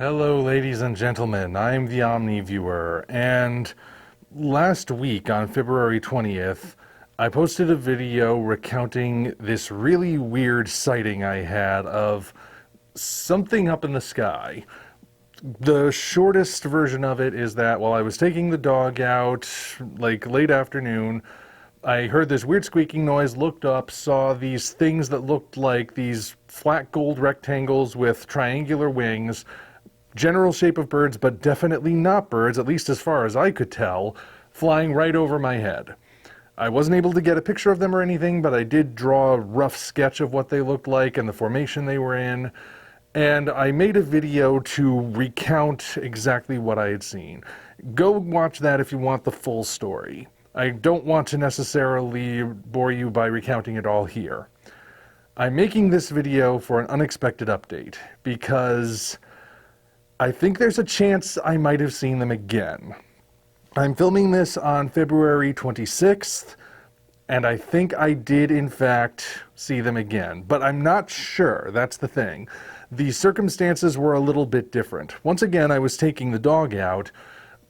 Hello, ladies and gentlemen. I'm the Omni viewer, and last week on February 20th, I posted a video recounting this really weird sighting I had of something up in the sky. The shortest version of it is that while I was taking the dog out, like late afternoon, I heard this weird squeaking noise, looked up, saw these things that looked like these flat gold rectangles with triangular wings, general shape of birds, but definitely not birds, at least as far as I could tell, flying right over my head. I wasn't able to get a picture of them or anything, but I did draw a rough sketch of what they looked like and the formation they were in. And I made a video to recount exactly what I had seen. Go watch that if you want the full story. I don't want to necessarily bore you by recounting it all here. I'm making this video for an unexpected update because I think there's a chance I might have seen them again. I'm filming this on February 26th, and I think I did in fact see them again, but I'm not sure. That's the thing. The circumstances were a little bit different. Once again, I was taking the dog out,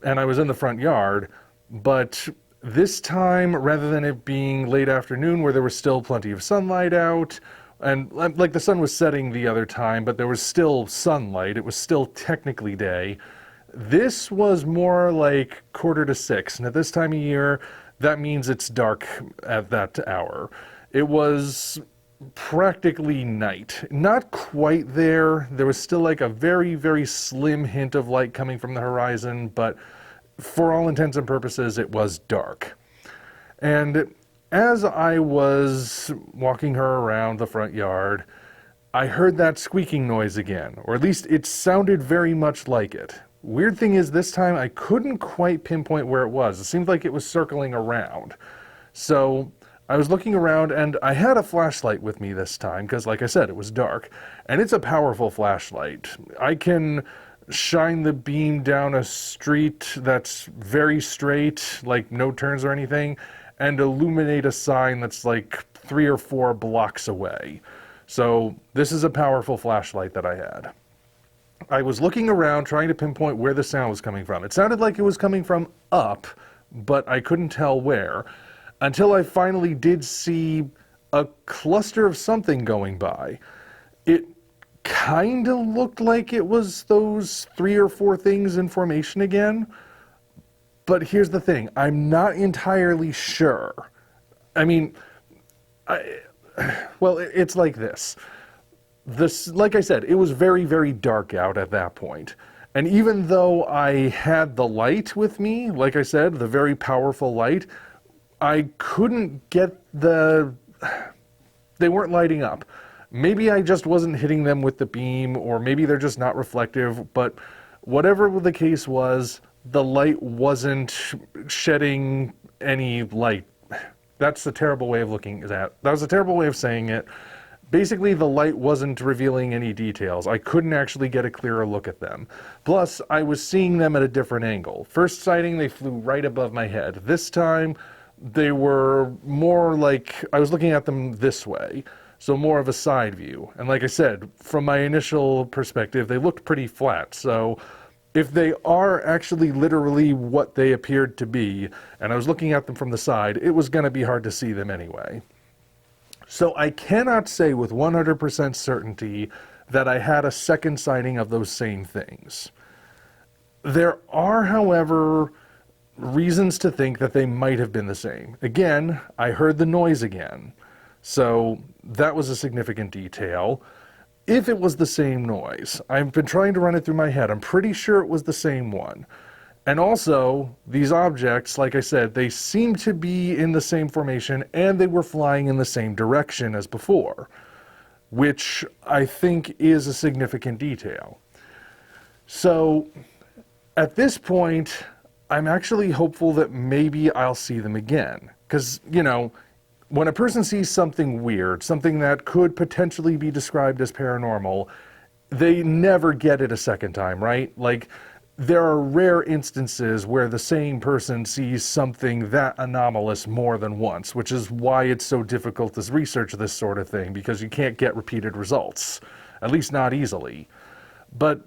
and I was in the front yard, but this time, rather than it being late afternoon where there was still plenty of sunlight out, and like the sun was setting the other time, but there was still sunlight, it was still technically day, this was more like 5:45, and at this time of year, that means it's dark at that hour. It was practically night. Not quite there. There was still like a very, very slim hint of light coming from the horizon, but for all intents and purposes, it was dark. And as I was walking her around the front yard, I heard that squeaking noise again, or at least it sounded very much like it. Weird thing is, this time I couldn't quite pinpoint where it was. It seemed like it was circling around. So I was looking around, and I had a flashlight with me this time, because like I said, it was dark. And it's a powerful flashlight. I can shine the beam down a street that's very straight, like no turns or anything, and illuminate a sign that's like 3 or 4 blocks away. So this is a powerful flashlight that I had. I was looking around trying to pinpoint where the sound was coming from. It sounded like it was coming from up, but I couldn't tell where, until I finally did see a cluster of something going by. It kind of looked like it was those 3 or 4 things in formation again. But here's the thing, I'm not entirely sure. I mean, it's like this. Like I said, it was very, very dark out at that point. And even though I had the light with me, like I said, the very powerful light, I couldn't get they weren't lighting up. Maybe I just wasn't hitting them with the beam, or maybe they're just not reflective, but whatever the case was, the light wasn't shedding any light. That's a terrible way of looking at that. That was a terrible way of saying it. Basically, the light wasn't revealing any details. I couldn't actually get a clearer look at them. Plus, I was seeing them at a different angle. First sighting, they flew right above my head. This time, they were more like, I was looking at them this way, so more of a side view. And like I said, from my initial perspective, they looked pretty flat. So if they are actually literally what they appeared to be, and I was looking at them from the side, it was going to be hard to see them anyway. So I cannot say with 100% certainty that I had a second sighting of those same things. There are, however, reasons to think that they might have been the same. Again, I heard the noise again, so that was a significant detail. If it was the same noise, I've been trying to run it through my head. I'm pretty sure it was the same one. And also, these objects, like I said, they seem to be in the same formation, and they were flying in the same direction as before, which I think is a significant detail. So, at this point, I'm actually hopeful that maybe I'll see them again. Because, you know, when a person sees something weird, something that could potentially be described as paranormal, they never get it a second time, right? Like, there are rare instances where the same person sees something that anomalous more than once, which is why it's so difficult to research this sort of thing, because you can't get repeated results, at least not easily. But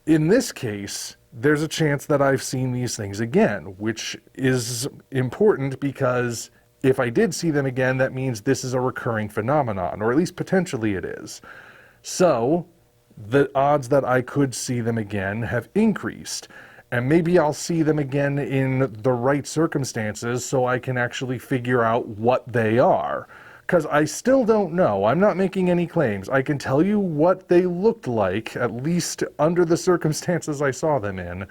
In this case, there's a chance that I've seen these things again, which is important because if I did see them again, that means this is a recurring phenomenon, or at least potentially it is. So, the odds that I could see them again have increased. And maybe I'll see them again in the right circumstances so I can actually figure out what they are. Because I still don't know. I'm not making any claims. I can tell you what they looked like, at least under the circumstances I saw them in.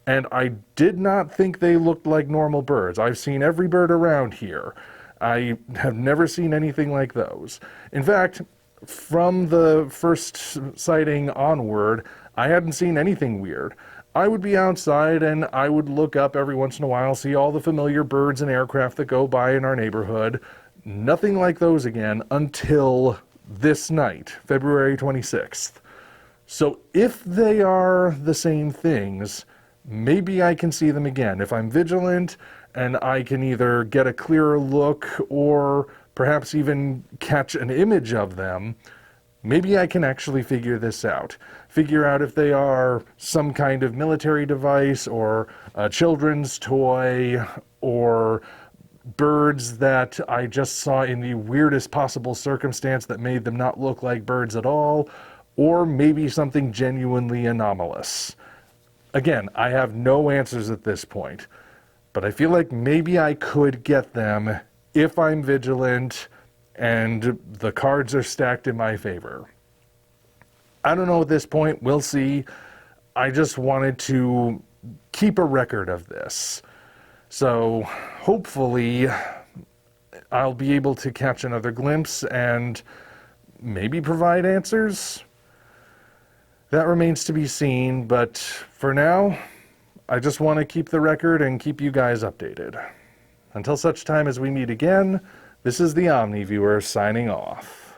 And I did not think they looked like normal birds. I've seen every bird around here. I have never seen anything like those. In fact, from the first sighting onward, I hadn't seen anything weird. I would be outside and I would look up every once in a while, see all the familiar birds and aircraft that go by in our neighborhood. Nothing like those again until this night, February 26th. So if they are the same things, maybe I can see them again. If I'm vigilant and I can either get a clearer look or perhaps even catch an image of them, maybe I can actually figure this out. Figure out if they are some kind of military device or a children's toy or birds that I just saw in the weirdest possible circumstance that made them not look like birds at all, or maybe something genuinely anomalous. Again, I have no answers at this point, but I feel like maybe I could get them if I'm vigilant and the cards are stacked in my favor. I don't know at this point, we'll see. I just wanted to keep a record of this. So hopefully I'll be able to catch another glimpse and maybe provide answers. That remains to be seen, but for now, I just want to keep the record and keep you guys updated. Until such time as we meet again, this is the Omni Viewer signing off.